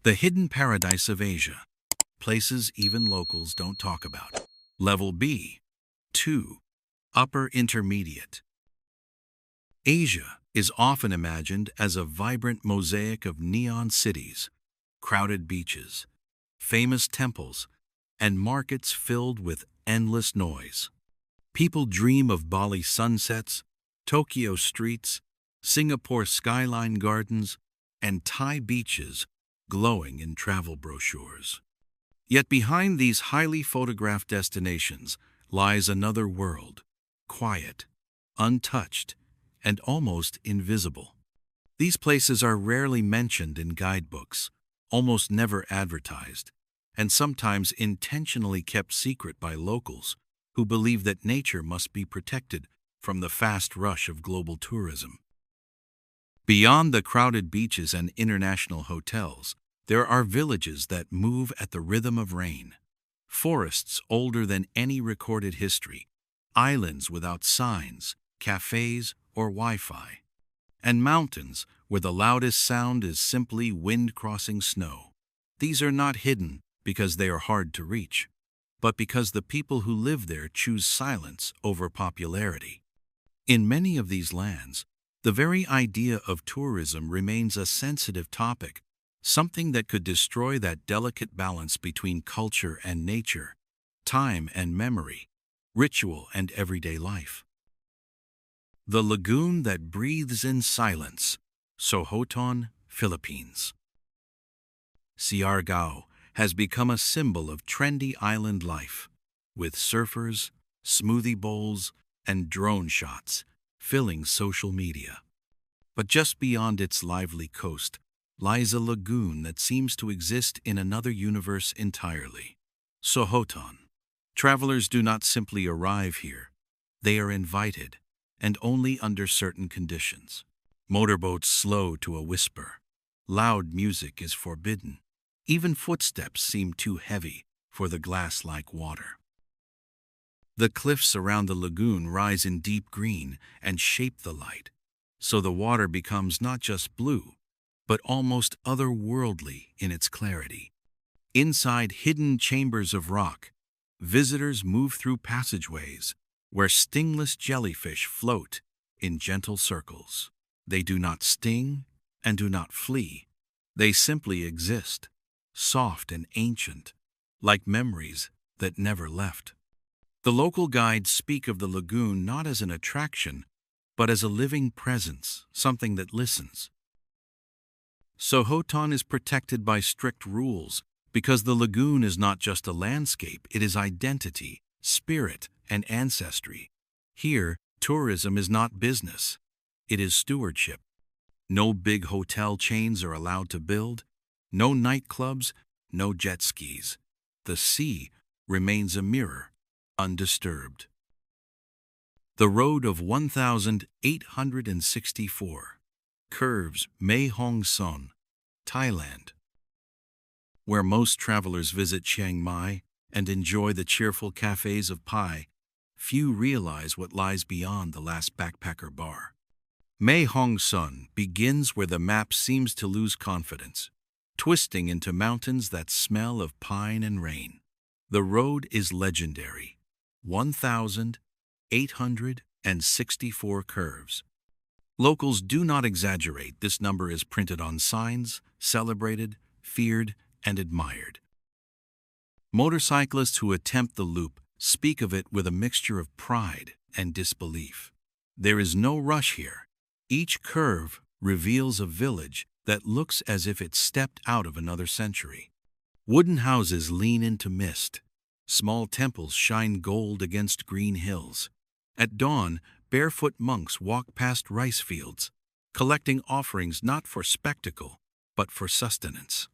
The hidden paradise of Asia. Places even locals don't talk about. Level B. 2. Upper Intermediate. Asia is often imagined as a vibrant mosaic of neon cities, crowded beaches, famous temples, and markets filled with endless noise. People dream of Bali sunsets, Tokyo streets, Singapore skyline gardens, and Thai beaches glowing in travel brochures. Yet behind these highly photographed destinations lies another world, quiet, untouched, and almost invisible. These places are rarely mentioned in guidebooks, almost never advertised, and sometimes intentionally kept secret by locals who believe that nature must be protected from the fast rush of global tourism. Beyond the crowded beaches and international hotels, there are villages that move at the rhythm of rain, forests older than any recorded history, islands without signs, cafes, or Wi-Fi, and mountains where the loudest sound is simply wind crossing snow. These are not hidden because they are hard to reach, but because the people who live there choose silence over popularity. In many of these lands, the very idea of tourism remains a sensitive topic, something that could destroy that delicate balance between culture and nature, time and memory, ritual and everyday life. The lagoon that breathes in silence, Sohoton, Philippines. Siargao has become a symbol of trendy island life, with surfers, smoothie bowls, and drone shots filling social media. But just beyond its lively coast lies a lagoon that seems to exist in another universe entirely. Sohoton. Travelers do not simply arrive here. They are invited, and only under certain conditions. Motorboats slow to a whisper. Loud music is forbidden. Even footsteps seem too heavy for the glass-like water. The cliffs around the lagoon rise in deep green and shape the light, so the water becomes not just blue, but almost otherworldly in its clarity. Inside hidden chambers of rock, visitors move through passageways where stingless jellyfish float in gentle circles. They do not sting and do not flee. They simply exist, soft and ancient, like memories that never left. The local guides speak of the lagoon not as an attraction, but as a living presence, something that listens. Sohoton is protected by strict rules because the lagoon is not just a landscape, it is identity, spirit, and ancestry. Here, tourism is not business, it is stewardship. No big hotel chains are allowed to build, no nightclubs, no jet skis. The sea remains a mirror, undisturbed. The Road of 1864 curves Mae Hong Son, Thailand. Where most travelers visit Chiang Mai and enjoy the cheerful cafes of Pai, few realize what lies beyond the last backpacker bar. Mae Hong Son begins where the map seems to lose confidence, twisting into mountains that smell of pine and rain. The road is legendary, 1,864 curves. Locals do not exaggerate, this number is printed on signs, celebrated, feared, and admired. Motorcyclists who attempt the loop speak of it with a mixture of pride and disbelief. There is no rush here. Each curve reveals a village that looks as if it stepped out of another century. Wooden houses lean into mist. Small temples shine gold against green hills. At dawn, barefoot monks walk past rice fields, collecting offerings not for spectacle, but for sustenance.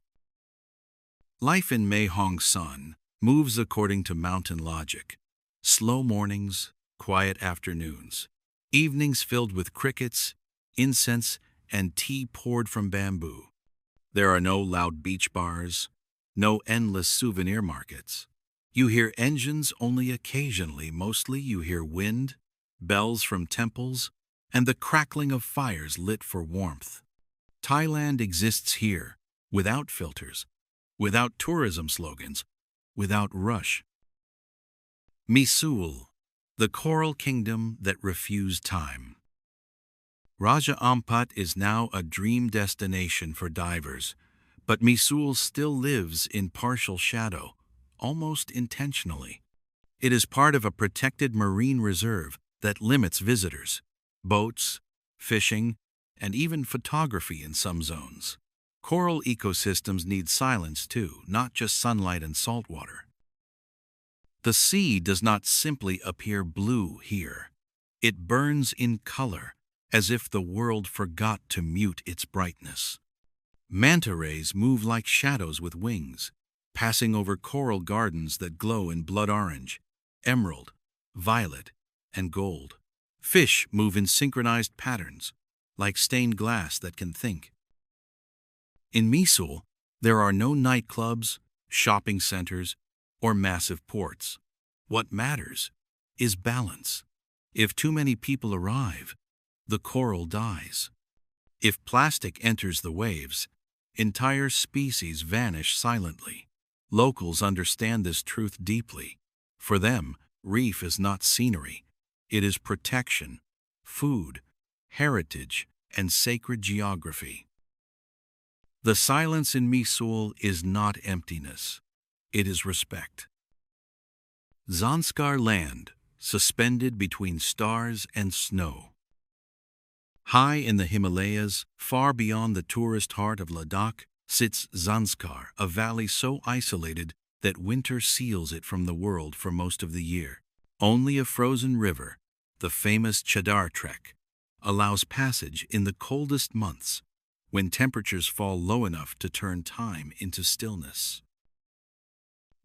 Life in Mae Hong Son moves according to mountain logic. Slow mornings, quiet afternoons, evenings filled with crickets, incense, and tea poured from bamboo. There are no loud beach bars, no endless souvenir markets. You hear engines only occasionally, mostly you hear wind, bells from temples, and the crackling of fires lit for warmth. Thailand exists here, without filters, without tourism slogans, without rush. Misul, the coral kingdom that refused time. Raja Ampat is now a dream destination for divers, but Misul still lives in partial shadow, almost intentionally. It is part of a protected marine reserve that limits visitors, boats, fishing, and even photography in some zones. Coral ecosystems need silence too, not just sunlight and salt water. The sea does not simply appear blue here. It burns in color, as if the world forgot to mute its brightness. Manta rays move like shadows with wings, passing over coral gardens that glow in blood orange, emerald, violet, and gold. Fish move in synchronized patterns, like stained glass that can think. In Misul, there are no nightclubs, shopping centers, or massive ports. What matters is balance. If too many people arrive, the coral dies. If plastic enters the waves, entire species vanish silently. Locals understand this truth deeply. For them, reef is not scenery. It is protection, food, heritage, and sacred geography. The silence in Misul is not emptiness. It is respect. Zanskar land, suspended between stars and snow. High in the Himalayas, far beyond the tourist heart of Ladakh, sits Zanskar, a valley so isolated that winter seals it from the world for most of the year. Only a frozen river, the famous Chadar Trek, allows passage in the coldest months, when temperatures fall low enough to turn time into stillness.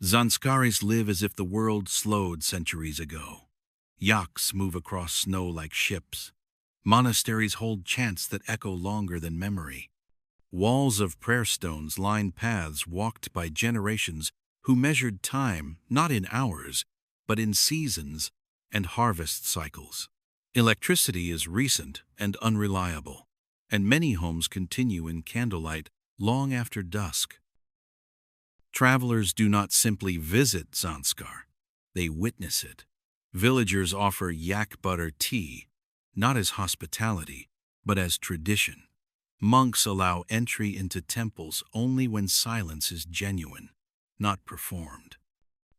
Zanskaris live as if the world slowed centuries ago. Yaks move across snow like ships. Monasteries hold chants that echo longer than memory. Walls of prayer stones line paths walked by generations who measured time not in hours, but in seasons and harvest cycles. Electricity is recent and unreliable, and many homes continue in candlelight long after dusk. Travelers do not simply visit Zanskar, they witness it. Villagers offer yak butter tea, not as hospitality, but as tradition. Monks allow entry into temples only when silence is genuine, not performed.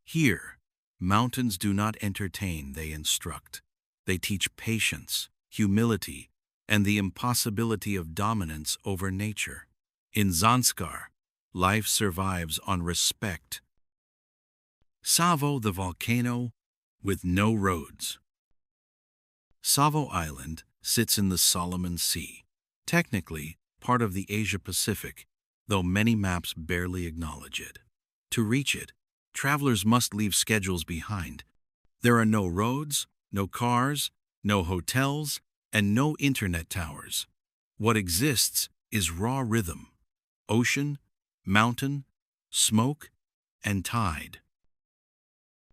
Here, mountains do not entertain, they instruct. They teach patience, humility, and the impossibility of dominance over nature. In Zanskar, life survives on respect. Savo, the volcano with no roads. Savo Island sits in the Solomon Sea, technically part of the Asia-Pacific, though many maps barely acknowledge it. To reach it, travelers must leave schedules behind. There are no roads, no cars, no hotels, and no internet towers. What exists is raw rhythm: ocean, mountain, smoke, and tide.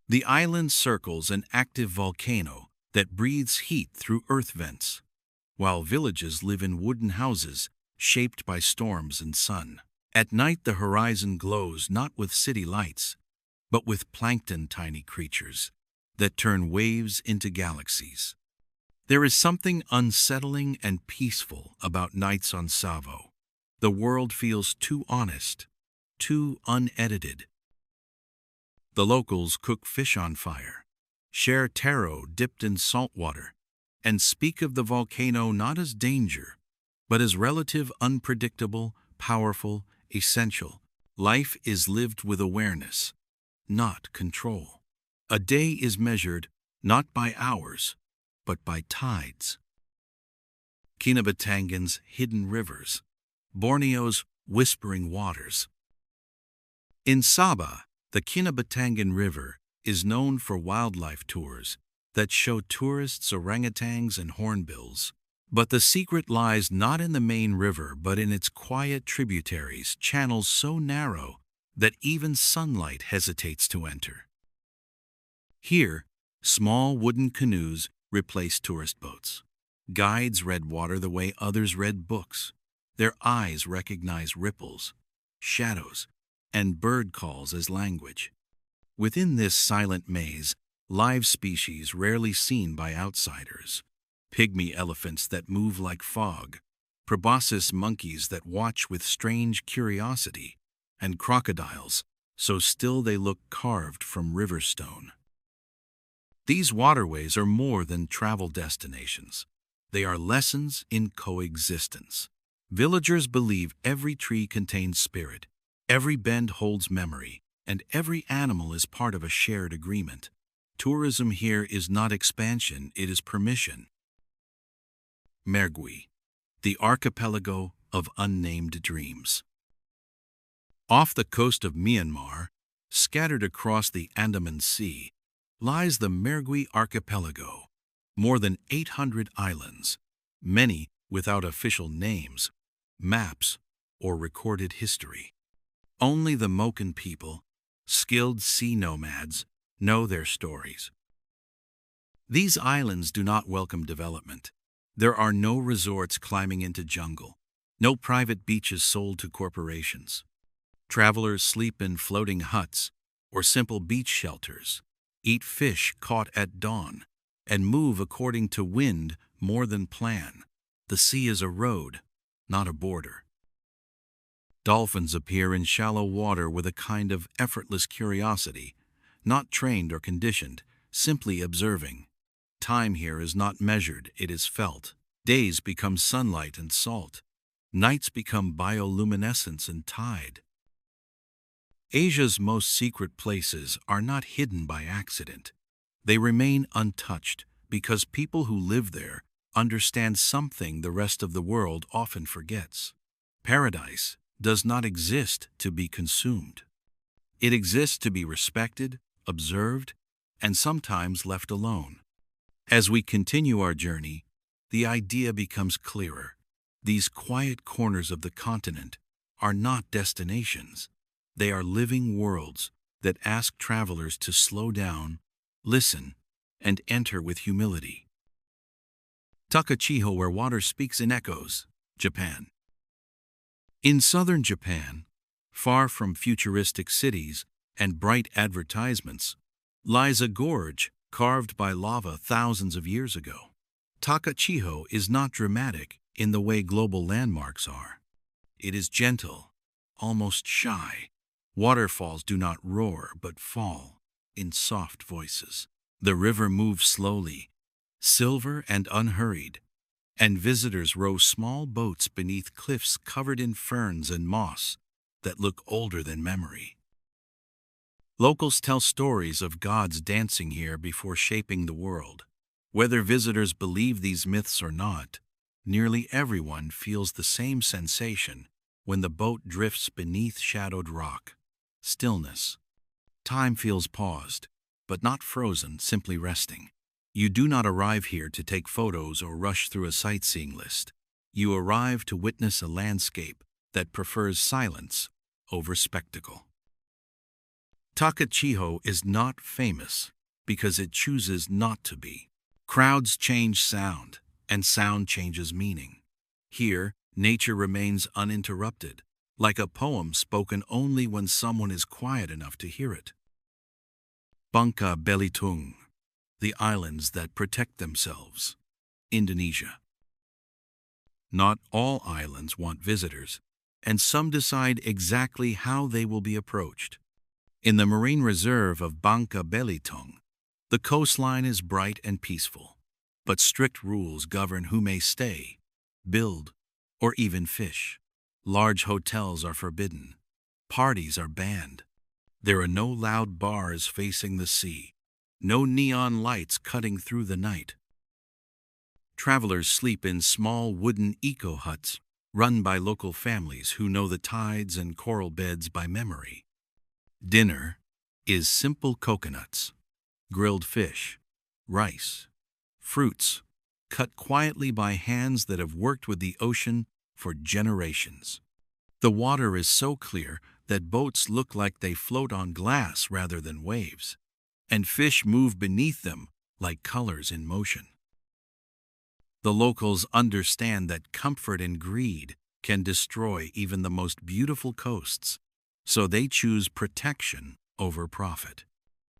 The island circles an active volcano that breathes heat through earth vents, while villages live in wooden houses shaped by storms and sun. At night, the horizon glows not with city lights, but with plankton tiny creatures that turn waves into galaxies. There is something unsettling and peaceful about nights on Savo. The world feels too honest, too unedited. The locals cook fish on fire, share taro dipped in salt water, and speak of the volcano not as danger, but as relative, unpredictable, powerful, essential. Life is lived with awareness, not control. A day is measured not by hours, but by tides. Kinabatangan's hidden rivers, Borneo's whispering waters. In Sabah, the Kinabatangan River is known for wildlife tours that show tourists orangutans and hornbills. But the secret lies not in the main river, but in its quiet tributaries, channels so narrow that even sunlight hesitates to enter. Here, small wooden canoes replace tourist boats. Guides read water the way others read books. Their eyes recognize ripples, shadows, and bird calls as language. Within this silent maze, live species rarely seen by outsiders. Pygmy elephants that move like fog, proboscis monkeys that watch with strange curiosity, and crocodiles so still they look carved from river stone. These waterways are more than travel destinations. They are lessons in coexistence. Villagers believe every tree contains spirit, every bend holds memory, and every animal is part of a shared agreement. Tourism here is not expansion, it is permission. Mergui, the archipelago of unnamed dreams. Off the coast of Myanmar, scattered across the Andaman Sea, lies the Mergui archipelago. More than 800 islands, many without official names, maps, or recorded history. Only the Moken people, skilled sea nomads, know their stories. These islands do not welcome development. There are no resorts climbing into jungle, no private beaches sold to corporations. Travelers sleep in floating huts or simple beach shelters, eat fish caught at dawn, and move according to wind more than plan. The sea is a road, not a border. Dolphins appear in shallow water with a kind of effortless curiosity, not trained or conditioned, simply observing. Time here is not measured, it is felt. Days become sunlight and salt. Nights become bioluminescence and tide. Asia's most secret places are not hidden by accident. They remain untouched because people who live there understand something the rest of the world often forgets. Paradise does not exist to be consumed. It exists to be respected, observed, and sometimes left alone. As we continue our journey, the idea becomes clearer. These quiet corners of the continent are not destinations. They are living worlds that ask travelers to slow down, listen, and enter with humility. Takachiho, where water speaks in echoes, Japan. In southern Japan, far from futuristic cities and bright advertisements, lies a gorge carved by lava thousands of years ago. Takachiho is not dramatic in the way global landmarks are. It is gentle, almost shy. Waterfalls do not roar but fall in soft voices. The river moves slowly, silver and unhurried, and visitors row small boats beneath cliffs covered in ferns and moss that look older than memory. Locals tell stories of gods dancing here before shaping the world. Whether visitors believe these myths or not, nearly everyone feels the same sensation when the boat drifts beneath shadowed rock. Stillness. Time feels paused, but not frozen, simply resting. You do not arrive here to take photos or rush through a sightseeing list. You arrive to witness a landscape that prefers silence over spectacle. Takachiho is not famous because it chooses not to be. Crowds change sound, and sound changes meaning. Here, nature remains uninterrupted, like a poem spoken only when someone is quiet enough to hear it. Bangka Belitung, the islands that protect themselves. Indonesia. Not all islands want visitors, and some decide exactly how they will be approached. In the marine reserve of Bangka Belitung, the coastline is bright and peaceful, but strict rules govern who may stay, build, or even fish. Large hotels are forbidden. Parties are banned. There are no loud bars facing the sea, no neon lights cutting through the night. Travelers sleep in small wooden eco-huts run by local families who know the tides and coral beds by memory. Dinner is simple coconuts, grilled fish, rice, fruits, cut quietly by hands that have worked with the ocean for generations. The water is so clear that boats look like they float on glass rather than waves, and fish move beneath them like colors in motion. The locals understand that comfort and greed can destroy even the most beautiful coasts, so they choose protection over profit.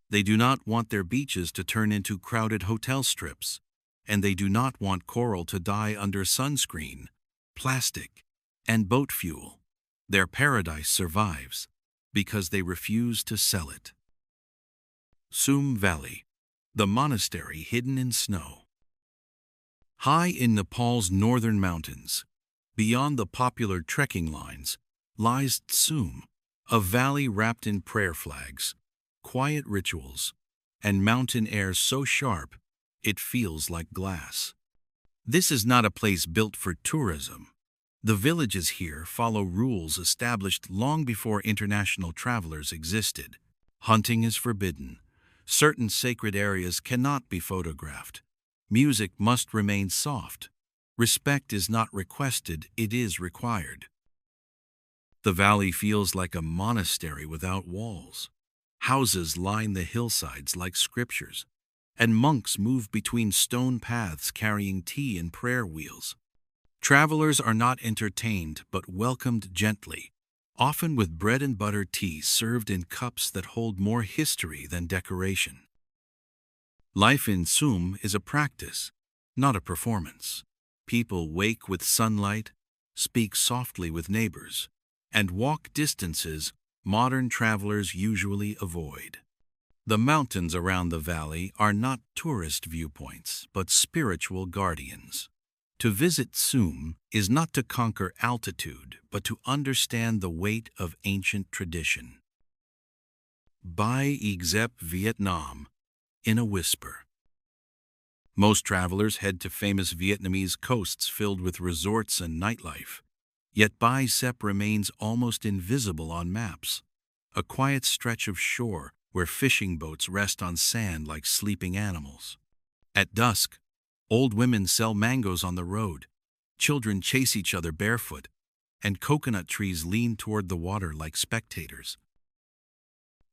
They do not want their beaches to turn into crowded hotel strips, and they do not want coral to die under sunscreen, plastic, and boat fuel. Their paradise survives because they refuse to sell it. Sum Valley, the monastery hidden in snow. High in Nepal's northern mountains, beyond the popular trekking lines, lies Sum, a valley wrapped in prayer flags, quiet rituals, and mountain air so sharp it feels like glass. This is not a place built for tourism. The villages here follow rules established long before international travelers existed. Hunting is forbidden. Certain sacred areas cannot be photographed. Music must remain soft. Respect is not requested, it is required. The valley feels like a monastery without walls. Houses line the hillsides like scriptures, and monks move between stone paths carrying tea and prayer wheels. Travelers are not entertained but welcomed gently, often with bread and butter tea served in cups that hold more history than decoration. Life in Sum is a practice, not a performance. People wake with sunlight, speak softly with neighbors, and walk distances modern travelers usually avoid. The mountains around the valley are not tourist viewpoints, but spiritual guardians. To visit Sum is not to conquer altitude, but to understand the weight of ancient tradition. Bai Exep, Vietnam, in a whisper. Most travelers head to famous Vietnamese coasts filled with resorts and nightlife. Yet Bai Sep remains almost invisible on maps, a quiet stretch of shore where fishing boats rest on sand like sleeping animals. At dusk, old women sell mangoes on the road, children chase each other barefoot, and coconut trees lean toward the water like spectators.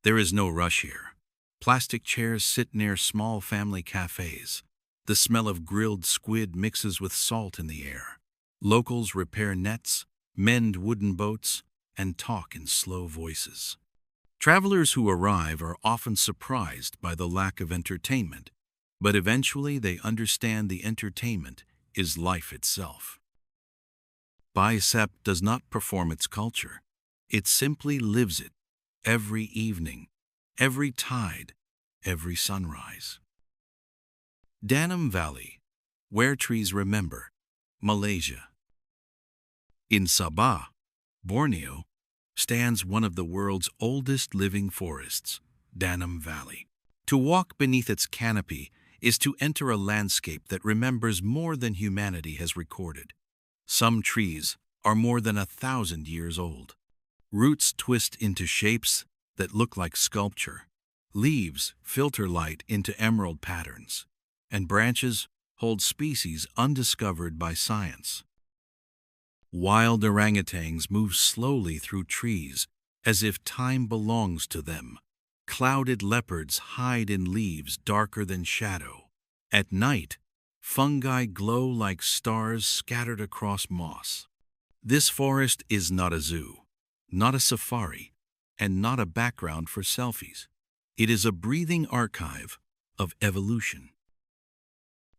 There is no rush here. Plastic chairs sit near small family cafes. The smell of grilled squid mixes with salt in the air. Locals repair nets, mend wooden boats, and talk in slow voices. Travelers who arrive are often surprised by the lack of entertainment, but eventually they understand the entertainment is life itself. Bai Sep does not perform its culture. It simply lives it, every evening, every tide, every sunrise. Danam Valley, where trees remember, Malaysia. In Sabah, Borneo, stands one of the world's oldest living forests, Danam Valley. To walk beneath its canopy is to enter a landscape that remembers more than humanity has recorded. Some trees are more than 1,000 years old. Roots twist into shapes that look like sculpture. Leaves filter light into emerald patterns, and branches hold species undiscovered by science. Wild orangutans move slowly through trees as if time belongs to them. Clouded leopards hide in leaves darker than shadow. At night, fungi glow like stars scattered across moss. This forest is not a zoo, not a safari, and not a background for selfies. It is a breathing archive of evolution.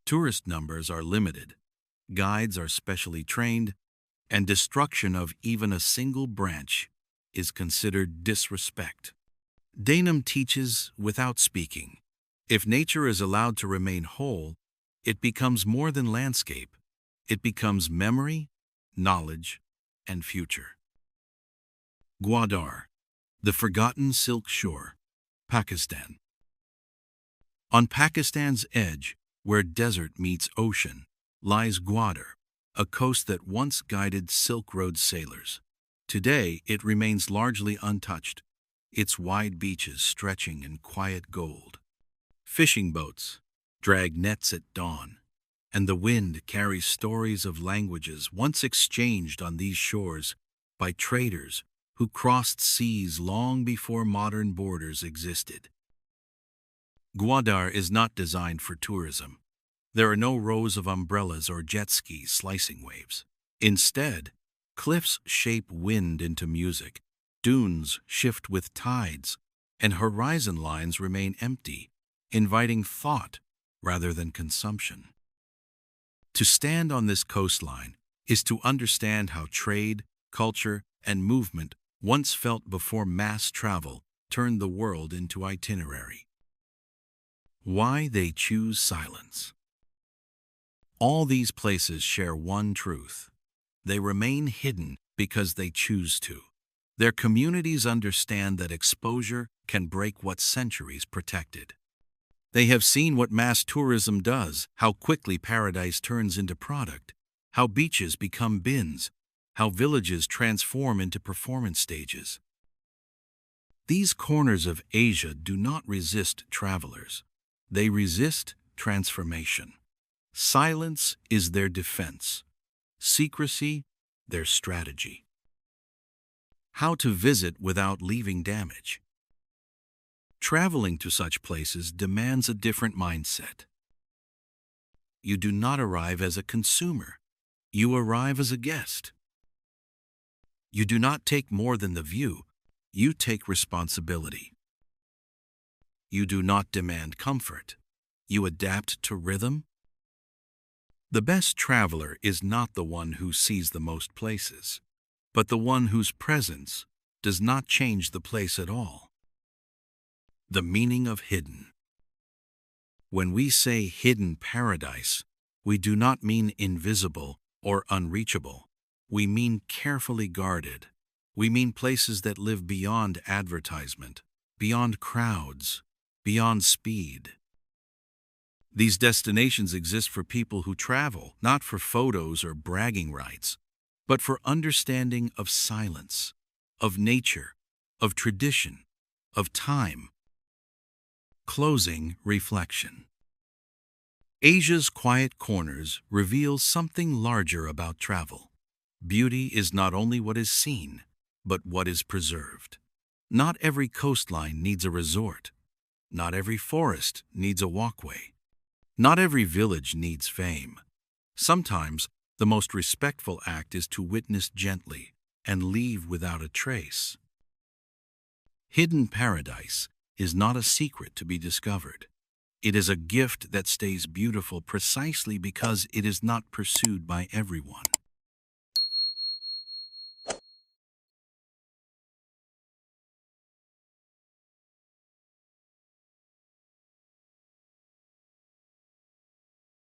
Tourist numbers are limited, guides are specially trained, and destruction of even a single branch is considered disrespect. Danam teaches without speaking. If nature is allowed to remain whole, it becomes more than landscape. It becomes memory, knowledge, and future. Gwadar, the forgotten silk shore, Pakistan. On Pakistan's edge, where desert meets ocean, lies Gwadar, a coast that once guided Silk Road sailors. Today, it remains largely untouched, its wide beaches stretching in quiet gold. Fishing boats drag nets at dawn, and the wind carries stories of languages once exchanged on these shores by traders who crossed seas long before modern borders existed. Gwadar is not designed for tourism. There are no rows of umbrellas or jet skis slicing waves. Instead, Cliffs shape wind into music, dunes shift with tides, and horizon lines remain empty, inviting thought rather than consumption. To stand on this coastline is to understand how trade, culture, and movement once felt before mass travel turned the world into itinerary. Why they choose silence. All these places share one truth. They remain hidden because they choose to. Their communities understand that exposure can break what centuries protected. They have seen what mass tourism does, how quickly paradise turns into product, how beaches become bins, how villages transform into performance stages. These corners of Asia do not resist travelers. They resist transformation. Silence is their defense. Secrecy, their strategy. How to visit without leaving damage. Traveling to such places demands a different mindset. You do not arrive as a consumer. You arrive as a guest. You do not take more than the view. You take responsibility. You do not demand comfort. You adapt to rhythm. The best traveler is not the one who sees the most places, but the one whose presence does not change the place at all. The meaning of hidden. When we say hidden paradise, we do not mean invisible or unreachable. We mean carefully guarded. We mean places that live beyond advertisement, beyond crowds, beyond speed. These destinations exist for people who travel, not for photos or bragging rights, but for understanding of silence, of nature, of tradition, of time. Closing reflection. Asia's quiet corners reveal something larger about travel. Beauty is not only what is seen, but what is preserved. Not every coastline needs a resort. Not every forest needs a walkway. Not every village needs fame. Sometimes the most respectful act is to witness gently and leave without a trace. Hidden paradise is not a secret to be discovered. It is a gift that stays beautiful precisely because it is not pursued by everyone.